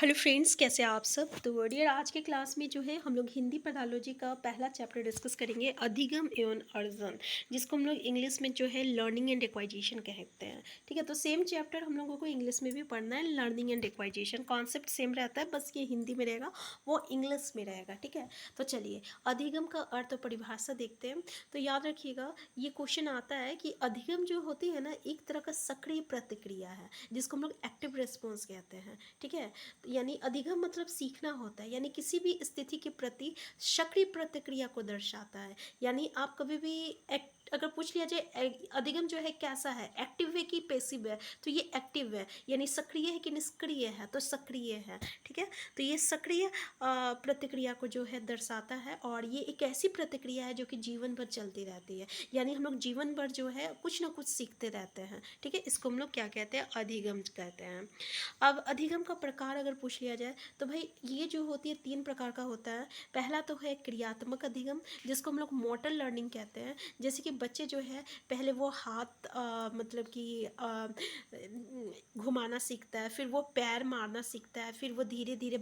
Hello friends, कैसे हैं आप सब। तो डियर, आज के क्लास में जो है हम लोग हिंदी पैथोलॉजी का पहला चैप्टर डिस्कस करेंगे, अधिगम एवं अर्जन, जिसको हम लोग इंग्लिश में जो है लर्निंग एंड एक्वाइजेशन कहते हैं। ठीक है, तो सेम चैप्टर हम लोगों को इंग्लिश में भी पढ़ना है, learning and acquisition. Concept same रहता है, बस ये हिंदी में रहेगा, वो इंग्लिश में रहेगा। ठीक है, तो चलिए अधिगम का अर्थ और परिभाषा देखते हैं। तो याद रखिएगा, ये क्वेश्चन आता है कि अधिगम जो होती है ना, एक तरह का सक्रिय प्रतिक्रिया है, जिसको हम लोग एक्टिव रिस्पॉन्स कहते हैं। ठीक है, यानी अधिगम मतलब सीखना होता है, यानी किसी भी स्थिति के प्रति सक्रिय प्रतिक्रिया को दर्शाता है। यानी आप कभी भी अगर पूछ लिया जाए अधिगम जो है कैसा है, एक्टिव है कि पैसिव है, तो ये एक्टिव है। यानी सक्रिय है कि निष्क्रिय है, तो सक्रिय है। ठीक है, तो ये सक्रिय प्रतिक्रिया को जो है दर्शाता है, और ये एक ऐसी प्रतिक्रिया है जो कि जीवन भर चलती रहती है। यानी हम लोग जीवन भर जो है कुछ ना कुछ सीखते रहते हैं। ठीक है, इसको हम लोग क्या कहते हैं, अधिगम कहते हैं। अब अधिगम का प्रकार अगर पूछ लिया जाए तो भाई ये जो होती है 3 प्रकार का होता है। पहला तो है क्रियात्मक अधिगम, जिसको हम लोग मोटर लर्निंग कहते हैं। जैसे कि बच्चे जो है पहले वो हाथ मतलब कि घुमाना सीखता है, फिर वो पैर मारना सीखता है, फिर वो धीरे धीरे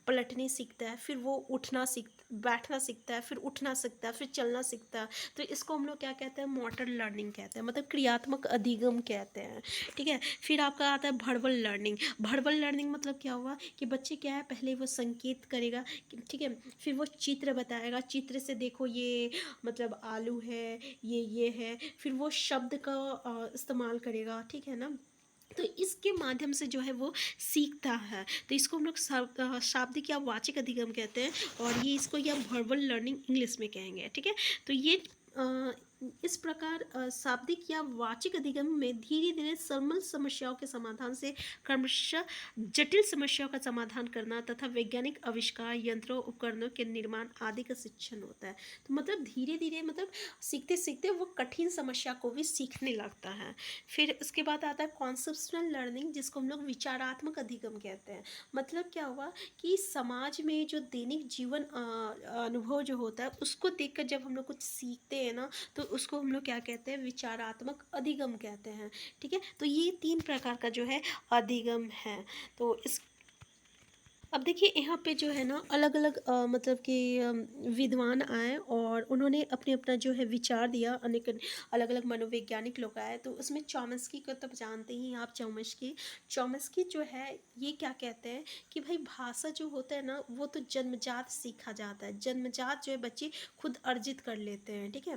पलटने सीखता है, फिर वो बैठना सीखता है, फिर उठना सीखता है, फिर चलना सीखता है। तो इसको हम लोग क्या कहते हैं, मोटर लर्निंग कहते हैं, मतलब क्रियात्मक अधिगम कहते हैं। ठीक है, फिर आपका आता है वर्बल लर्निंग। वर्बल लर्निंग मतलब क्या हुआ कि बच्चे क्या है, पहले वो संकेत करेगा। ठीक है, फिर वो चित्र बताएगा, चित्र से देखो ये मतलब आलू है, ये है, फिर वो शब्द का इस्तेमाल करेगा। ठीक है ना, तो इसके माध्यम से जो है वो सीखता है। तो इसको हम लोग शाब्दिक या वाचिक अधिगम कहते हैं, और ये इसको या वर्बल लर्निंग इंग्लिश में कहेंगे। ठीक है, तो ये इस प्रकार शाब्दिक या वाचिक अधिगम में धीरे धीरे सरल समस्याओं के समाधान से क्रमशः जटिल समस्याओं का समाधान करना तथा वैज्ञानिक आविष्कार, यंत्रों, उपकरणों के निर्माण आदि का शिक्षण होता है। तो मतलब धीरे धीरे, मतलब सीखते सीखते वो कठिन समस्या को भी सीखने लगता है। फिर उसके बाद आता है कॉन्सेप्शनल लर्निंग, जिसको हम लोग विचारात्मक अधिगम कहते हैं। मतलब क्या हुआ कि समाज में जो दैनिक जीवन अनुभव जो होता है, उसको देखकर जब हम लोग कुछ सीखते हैं ना, तो उसको हम लोग क्या कहते हैं, विचारात्मक अधिगम कहते हैं। ठीक है, तो ये 3 प्रकार का जो है अधिगम है। तो इस अब देखिए यहाँ पे जो है ना अलग अलग मतलब कि विद्वान आए, और उन्होंने अपने अपना जो है विचार दिया। अनेक अलग अलग मनोवैज्ञानिक लोग आए, तो उसमें चॉम्स्की को तो जानते ही आप। चॉम्स्की जो है ये क्या कहते हैं कि भाई भाषा जो होता है ना, वो तो जन्मजात सीखा जाता है, जन्मजात जो है बच्चे खुद अर्जित कर लेते हैं। ठीक है,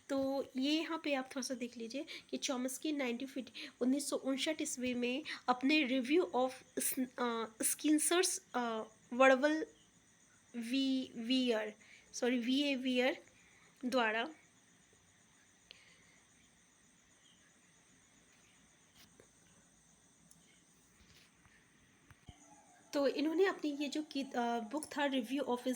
तो ये यहाँ पे आप थोड़ा सा देख लीजिए कि चॉम्स्की 1959 ईस्वी में अपने रिव्यू ऑफ स्किन्सर्स वर्बल वीवियर वीएवियर द्वारा तो इन्होंने अपनी ये जो बुक था, रिव्यू ऑफ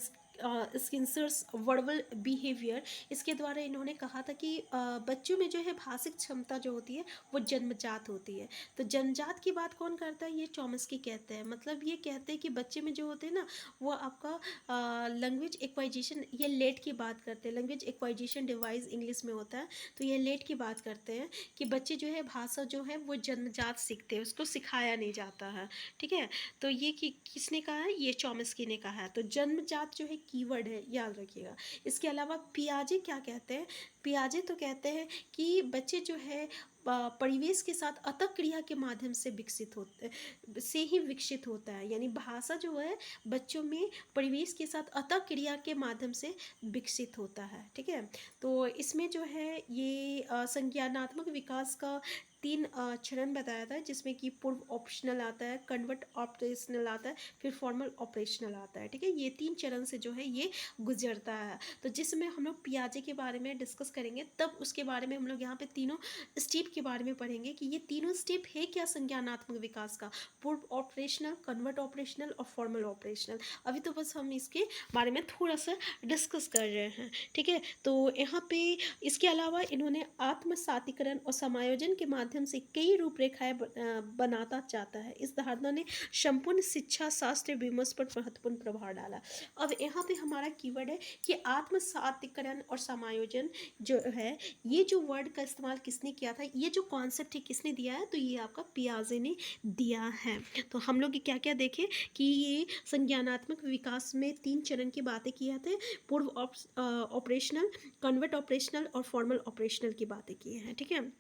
स्किन्सर्स वर्बल बिहेवियर, इसके द्वारा इन्होंने कहा था कि बच्चों में जो है भाषिक क्षमता जो होती है वो जन्मजात होती है। तो जन्मजात की बात कौन करता है, ये चॉम्स्की कहते हैं। मतलब ये कहते हैं कि बच्चे में जो होते हैं ना, वो आपका लैंग्वेज एक्वाइजेशन, ये लेट की बात करते हैं। लैंग्वेज एक्वाइजेशन डिवाइस इंग्लिश में होता है, तो ये लेट की बात करते हैं कि बच्चे जो है भाषा जो है वो जन्मजात सीखते हैं, उसको सिखाया नहीं जाता है। ठीक है, तो ये किसने कहा है, ये चॉम्स्की ने कहा है। तो जन्मजात जो है कीवर्ड है, याद रखिएगा। इसके अलावा पियाजे क्या कहते हैं, पियाजे तो कहते हैं कि बच्चे जो है परिवेश के साथ अतः क्रिया के माध्यम से विकसित होता है। यानी भाषा जो है बच्चों में परिवेश के साथ अतः क्रिया के माध्यम से विकसित होता है। ठीक है, तो इसमें जो है ये संज्ञानात्मक विकास का 3 चरण बताया था, जिसमें कि पूर्व ऑप्शनल आता है, कन्वर्ट ऑपरेशनल आता है, फिर फॉर्मल ऑपरेशनल आता है। ठीक है, ये 3 चरण से जो है ये गुजरता है। तो जिसमें हम लोग पियाजे के बारे में डिस्कस करेंगे, तब उसके बारे में हम लोग यहाँ पे तीनों स्टेप के बारे में पढ़ेंगे कि ये तीनों स्टेप है क्या संज्ञानात्मक विकास का, पूर्व ऑपरेशनल, कन्वर्ट ऑपरेशनल और फॉर्मल ऑपरेशनल। अभी तो बस हम इसके बारे में थोड़ा सा डिस्कस कर रहे हैं। ठीक है, तो यहाँ पे इसके अलावा इन्होंने आत्मसातीकरण और समायोजन के माध्यम माध्यम से कई रूपरेखाएं बनाता चाहता है। इस धारणा ने संपूर्ण शिक्षा शास्त्र विमर्श पर महत्वपूर्ण प्रभाव डाला। अब यहाँ पे हमारा कीवर्ड है कि आत्मसातीकरण और समायोजन जो है, ये जो वर्ड का इस्तेमाल किसने किया था, ये जो कॉन्सेप्ट है किसने दिया है, तो ये आपका पियाजे ने दिया है। तो हम लोग क्या क्या देखें कि ये संज्ञानात्मक विकास में 3 चरण की बातें किया थे। पूर्व ऑपरेशनल, कन्वर्ट ऑपरेशनल और फॉर्मल ऑपरेशनल की बातें की हैं, ठीक है।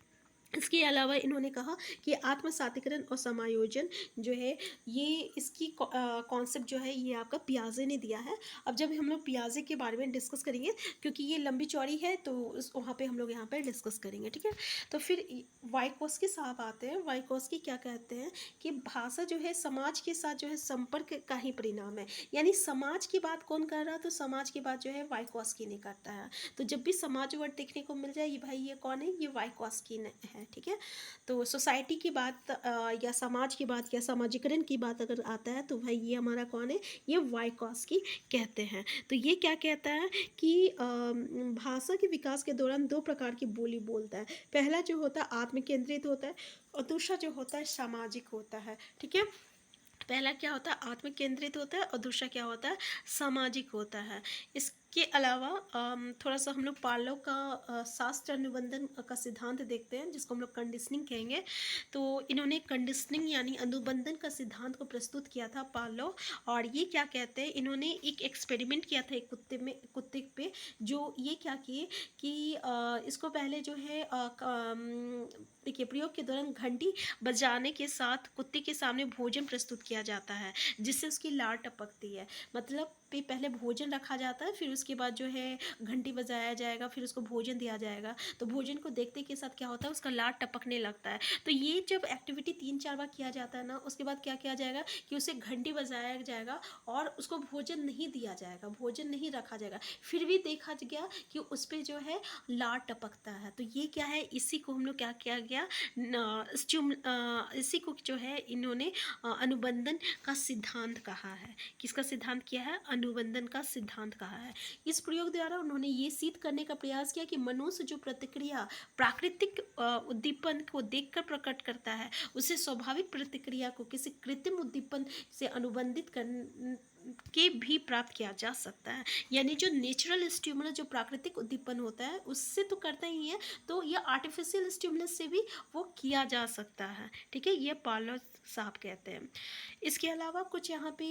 इसके अलावा इन्होंने कहा कि आत्मसातीकरण और समायोजन जो है, ये इसकी कॉन्सेप्ट जो है ये आपका पियाजे ने दिया है। अब जब हम लोग पियाजे के बारे में डिस्कस करेंगे, क्योंकि ये लंबी चौड़ी है तो वहाँ पे हम लोग यहाँ पे डिस्कस करेंगे, ठीक है। तो फिर वाइकोस्की साहब आते हैं। वाइकोस्की क्या कहते हैं कि भाषा जो है समाज के साथ जो है संपर्क का ही परिणाम है। यानी समाज की बात कौन कर रहा है, तो समाज की बात जो है वाइकोस्की ने करता है। तो जब भी समाज वर्ड देखने को मिल जाए, ये भाई ये कौन है, ये वाइकोस्की है, ठीक है। तो सोसाइटी की बात या समाज की बात या सामाजिकरण की बात अगर आता है, तो भाई ये हमारा कौन है, ये वाइकोस्की कहते हैं। तो ये क्या कहता है कि भाषा के विकास के दौरान 2 प्रकार की बोली बोलता है। पहला जो होता है आत्म केंद्रित होता है और दूसरा जो होता है सामाजिक होता है, ठीक है। पहला क्या होता है आत्म केंद्रित होता है और दूसरा क्या होता है सामाजिक होता है। इसके अलावा थोड़ा सा हम लोग पार्लो का शास्त्र अनुबंधन का सिद्धांत देखते हैं, जिसको हम लोग कंडीशनिंग कहेंगे। तो इन्होंने कंडीशनिंग यानी अनुबंधन का सिद्धांत को प्रस्तुत किया था पार्लो। और ये क्या कहते हैं, इन्होंने एक एक्सपेरिमेंट किया था एक कुत्ते पे, जो ये क्या किए कि इसको पहले जो है देखिए प्रयोग के दौरान घंटी बजाने के साथ कुत्ते के सामने भोजन प्रस्तुत किया जाता है, जिससे उसकी लार टपकती है। मतलब पहले भोजन रखा जाता है, फिर उसके बाद जो है घंटी बजाया जाएगा, फिर उसको भोजन दिया जाएगा। तो भोजन को देखते के साथ क्या होता है, उसका लार टपकने लगता है। तो ये जब एक्टिविटी 3-4 बार किया जाता है ना, उसके बाद क्या किया जाएगा कि उसे घंटी बजाया जाएगा और उसको भोजन नहीं दिया जाएगा, भोजन नहीं रखा जाएगा। फिर भी देखा गया कि उस पर जो है लार टपकता है। तो ये क्या है, इसी को हम लोग क्या किया गया, इसी को जो है इन्होंने अनुबंधन का सिद्धांत कहा है। किसका सिद्धांत किया है, अनुबंधन का सिद्धांत कहा है। इस प्रयोग द्वारा उन्होंने ये सिद्ध करने का प्रयास किया कि मनुष्य जो प्रतिक्रिया प्राकृतिक उद्दीपन को देखकर प्रकट करता है, उसे स्वाभाविक प्रतिक्रिया को किसी कृत्रिम उद्दीपन से अनुबंधित कर के भी प्राप्त किया जा सकता है। यानी जो नेचुरल स्टिमुलस, जो प्राकृतिक उद्दीपन होता है, उससे तो करता ही है, तो यह आर्टिफिशियल स्टिमुलस से भी वो किया जा सकता है, ठीक है। ये पार्लो साहब कहते हैं। इसके अलावा कुछ यहाँ पे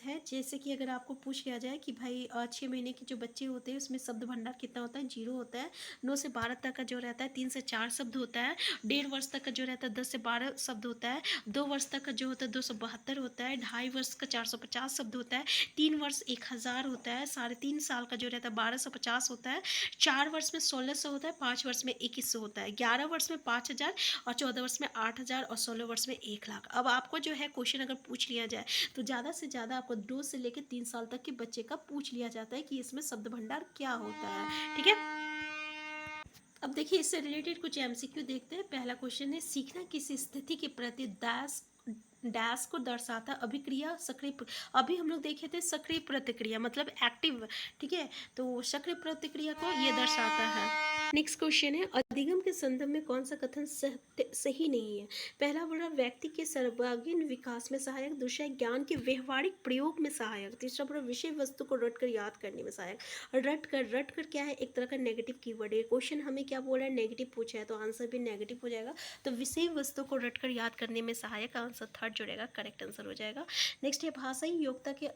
है, जैसे कि अगर आपको पूछ लिया जाए कि भाई 6 महीने के जो बच्चे होते हैं उसमें शब्द भंडार कितना होता है, 0 होता है। 9 से 12 तक का जो रहता है 3 से 4 शब्द होता है। 1.5 वर्ष तक का जो रहता है 10 से 12 शब्द होता है। 2 वर्ष तक का जो होता है 272 होता है। 2.5 वर्ष का 450 शब्द होता है। 3 वर्ष 1000 होता है। 3.5 साल का जो रहता है 1250 होता है। 4 वर्ष में 1600 होता है। 5 वर्ष में 2100 होता है। 11 वर्ष में 5000 और 14 वर्ष में 8000 और 16 वर्ष में 1 लाख। अब आपको जो है क्वेश्चन अगर पूछ लिया जाए तो ज़्यादा से ज़्यादा आपको 2 से लेकर 3 साल तक के बच्चे का पूछ लिया जाता है कि इसमें शब्द भंडार क्या होता है, ठीक है। अब देखिए इससे रिलेटेड कुछ एमसीक्यू देखते हैं। पहला क्वेश्चन है, सीखना किसी स्थिति के प्रति डैश को दर्शाता अभिक्रिया सक्रिय। अभी हम लोग देखे थे सक्रिय प्रतिक्रिया मतलब एक्टिव, ठीक है। तो सक्रिय प्रतिक्रिया को ये दर्शाता है। नेक्स्ट क्वेश्चन है, अधिगम के संदर्भ में कौन सा कथन सही नहीं है। पहला बोला व्यक्ति के सर्वांगीण विकास में सहायक। दूसरा ज्ञान के व्यवहारिक प्रयोग में सहायक। तीसरा बोला विषय वस्तु को रट कर याद करने में सहायक। रट कर क्या है, एक तरह का नेगेटिव कीवर्ड है। क्वेश्चन हमें क्या बोल रहा है, नेगेटिव पूछा है, तो आंसर भी नेगेटिव हो जाएगा। तो विषय वस्तु को रट कर याद करने में सहायक, आंसर थर्ड जुड़ेगा, करेक्ट आंसर हो जाएगा। नेक्स्ट है, भाषाई योग्यता के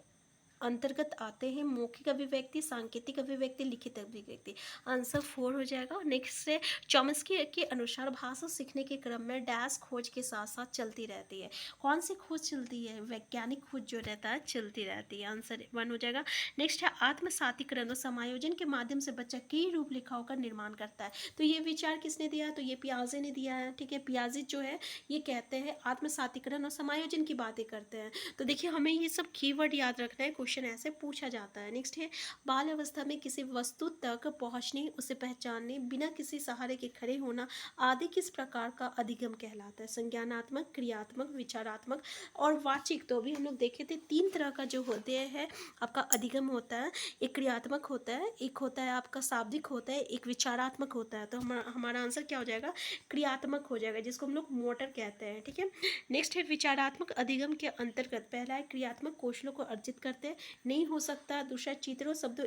अंतर्गत आते हैं मौखिक अभिव्यक्ति, सांकेतिक अभिव्यक्ति, लिखित अभिव्यक्ति, आंसर 4 हो जाएगा। नेक्स्ट है, चॉम्स्की के अनुसार भाषा सीखने के क्रम में डैश खोज के साथ साथ चलती रहती है। कौन सी खोज चलती है, वैज्ञानिक खोज जो रहता है चलती रहती है, आंसर 1 हो जाएगा। नेक्स्ट है, आत्मसातीकरण और समायोजन के माध्यम से बच्चा कई रूपरेखाओं का निर्माण करता है। तो ये विचार किसने दिया है, तो ये पियाजे ने दिया है, ठीक है। पियाजे जो है ये कहते हैं आत्मसातीकरण और समायोजन की बातें करते हैं। तो देखिए हमें ये सब कीवर्ड याद रखना है, क्वेश्चन ऐसे पूछा जाता है। नेक्स्ट है बाल अवस्था में किसी वस्तु तक पहुंचने, उसे पहचानने, बिना किसी सहारे के खड़े होना आदि किस प्रकार का अधिगम कहलाता है? संज्ञानात्मक, क्रियात्मक, विचारात्मक और वाचिक। तो अभी हम लोग देखे थे 3 तरह का जो होते हैं आपका अधिगम होता है। एक क्रियात्मक होता है, एक होता है आपका शाब्दिक होता है, एक विचारात्मक होता है। तो हमारा आंसर क्या हो जाएगा? क्रियात्मक हो जाएगा, जिसको हम लोग मोटर कहते हैं। ठीक है। नेक्स्ट है विचारात्मक अधिगम के अंतर्गत पहला है क्रियात्मक कौशलों को अर्जित करते हैं, नहीं हो सकता। दूसरा चित्रों, शब्दों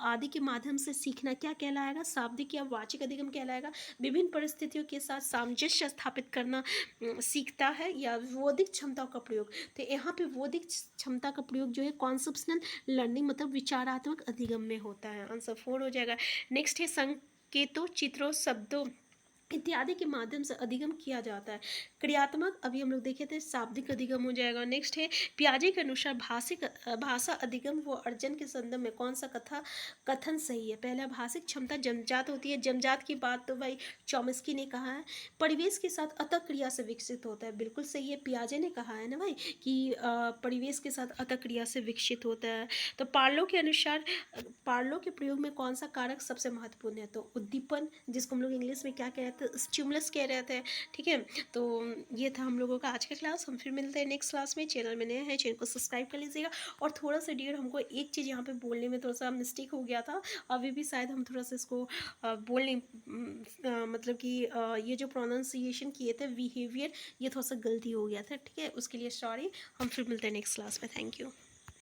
आदि के माध्यम से सीखना क्या कहलाएगा? शाब्दिक या वाचिक अधिगम कहलाएगा। विभिन्न परिस्थितियों के साथ सामंजस्य स्थापित करना सीखता है, या बौद्धिक क्षमताओं का प्रयोग। तो यहाँ पे बौद्धिक क्षमता का प्रयोग जो है कॉन्सेप्शनल लर्निंग मतलब विचारात्मक अधिगम में होता है। आंसर 4 हो जाएगा। नेक्स्ट है संकेतों, चित्रों, शब्दों इत्यादि के माध्यम से अधिगम किया जाता है। क्रियात्मक अभी हम लोग देखे थे, शाब्दिक अधिगम हो जाएगा। नेक्स्ट है पियाजे के अनुसार भाषा अधिगम व अर्जन के संदर्भ में कौन सा कथन सही है? पहला, भाषिक क्षमता जन्मजात होती है। जन्मजात की बात तो भाई चॉम्स्की ने कहा है। परिवेश के साथ अतः क्रिया से विकसित होता है, बिल्कुल सही है, पियाजे ने कहा है ना भाई कि परिवेश के साथ अतः क्रिया से विकसित होता है। तो पार्लो के अनुसार पार्लो के प्रयोग में कौन सा कारक सबसे महत्वपूर्ण है? तो उद्दीपन, जिसको हम लोग इंग्लिश में क्या कह रहे थे? स्टिमुलस कह रहे थे। ठीक है। तो ये था हम लोगों का आज का क्लास। हम फिर मिलते हैं नेक्स्ट क्लास में। चैनल में नए हैं, चैनल को सब्सक्राइब कर लीजिएगा। और थोड़ा सा डियर हमको एक चीज़ यहाँ पे बोलने में थोड़ा सा मिस्टेक हो गया था, अभी भी शायद हम थोड़ा सा इसको बोलने मतलब कि ये जो प्रोनाउंसिएशन किए थे बिहेवियर, ये थोड़ा सा गलती हो गया था। ठीक है, उसके लिए सॉरी। हम फिर मिलते हैं नेक्स्ट क्लास में। Thank you.